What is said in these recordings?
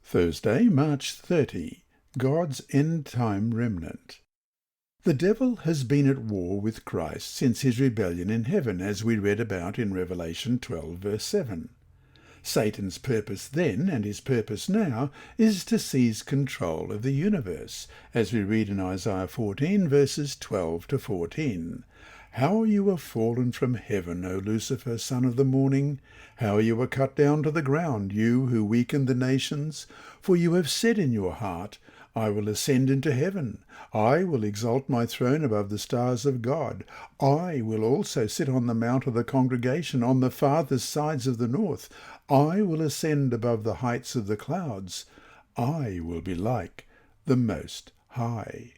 Thursday, March 30. God's End-Time Remnant. The devil has been at war with Christ since his rebellion in heaven, as we read about in Revelation 12, verse 7. Satan's purpose then, and his purpose now, is to seize control of the universe, as we read in Isaiah 14, verses 12 to 14. How you are fallen from heaven, O Lucifer, son of the morning! How you are cut down to the ground, you who weaken the nations! For you have said in your heart, I will ascend into heaven. I will exalt my throne above the stars of God. I will also sit on the mount of the congregation on the farthest sides of the north. I will ascend above the heights of the clouds. I will be like the Most High.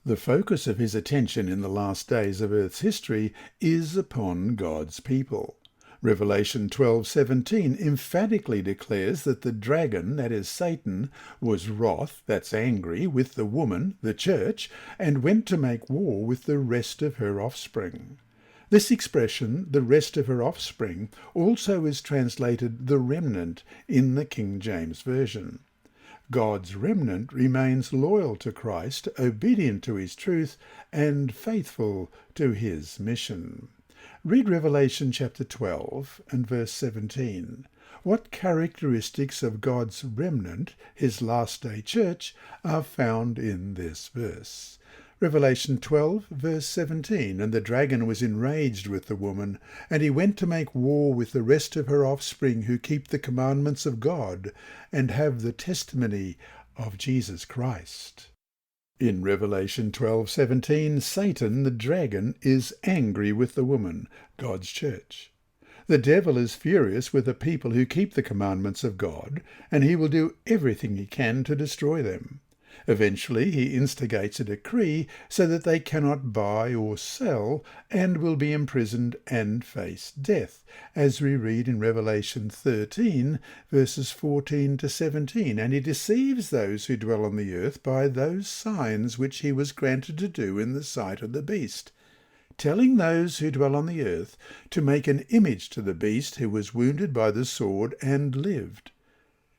The focus of his attention in the last days of Earth's history is upon God's people. Revelation 12:17 emphatically declares that the dragon, that is Satan, was wroth, that's angry, with the woman, the church, and went to make war with the rest of her offspring. This expression, the rest of her offspring, also is translated the remnant in the King James Version. God's remnant remains loyal to Christ, obedient to his truth, and faithful to his mission. Read Revelation chapter 12 and verse 17. What characteristics of God's remnant, his last-day church, are found in this verse? Revelation 12, verse 17, And the dragon was enraged with the woman, and he went to make war with the rest of her offspring who keep the commandments of God and have the testimony of Jesus Christ. In Revelation 12:17, Satan, the dragon, is angry with the woman, God's church. The devil is furious with the people who keep the commandments of God, and he will do everything he can to destroy them. Eventually, he instigates a decree so that they cannot buy or sell and will be imprisoned and face death, as we read in Revelation 13, verses 14 to 17. And he deceives those who dwell on the earth by those signs which he was granted to do in the sight of the beast, telling those who dwell on the earth to make an image to the beast who was wounded by the sword and lived.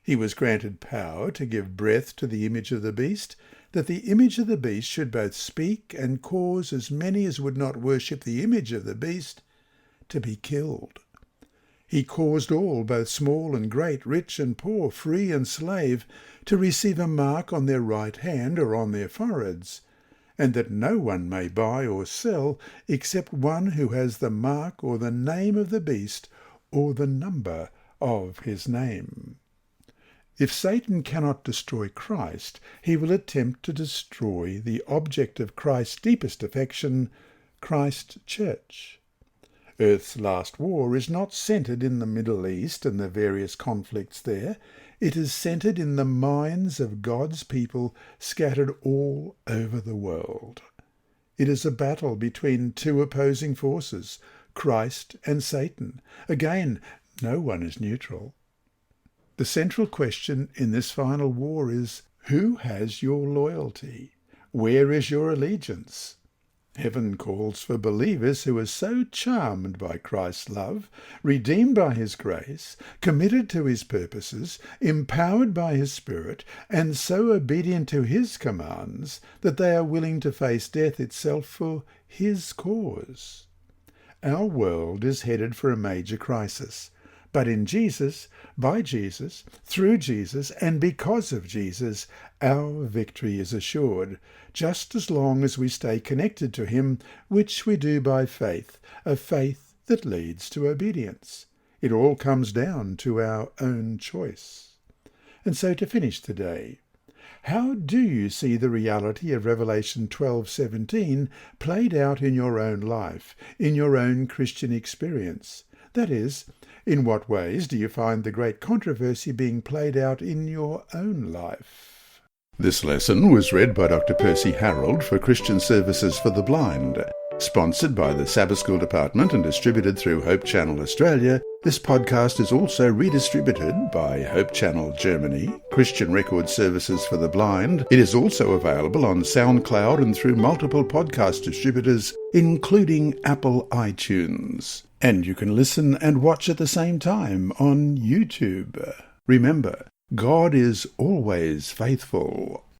He was granted power to give breath to the image of the beast, that the image of the beast should both speak and cause as many as would not worship the image of the beast to be killed. He caused all, both small and great, rich and poor, free and slave, to receive a mark on their right hand or on their foreheads, and that no one may buy or sell except one who has the mark or the name of the beast or the number of his name. If Satan cannot destroy Christ, he will attempt to destroy the object of Christ's deepest affection, Christ's church. Earth's last war is not centred in the Middle East and the various conflicts there. It is centred in the minds of God's people scattered all over the world. It is a battle between two opposing forces, Christ and Satan. Again, no one is neutral. The central question in this final war is, who has your loyalty? Where is your allegiance? Heaven calls for believers who are so charmed by Christ's love, redeemed by his grace, committed to his purposes, empowered by his Spirit, and so obedient to his commands that they are willing to face death itself for his cause. Our world is headed for a major crisis. But in Jesus, by Jesus, through Jesus, and because of Jesus, our victory is assured, just as long as we stay connected to him, which we do by faith, a faith that leads to obedience. It all comes down to our own choice. And so to finish today, how do you see the reality of Revelation 12:17 played out in your own life, in your own Christian experience? That is, in what ways do you find the great controversy being played out in your own life? This lesson was read by Dr. Percy Harrold for Christian Services for the Blind. Sponsored by the Sabbath School Department and distributed through Hope Channel Australia, this podcast is also redistributed by Hope Channel Germany, Christian Record Services for the Blind. It is also available on SoundCloud and through multiple podcast distributors, including Apple iTunes. And you can listen and watch at the same time on YouTube. Remember, God is always faithful.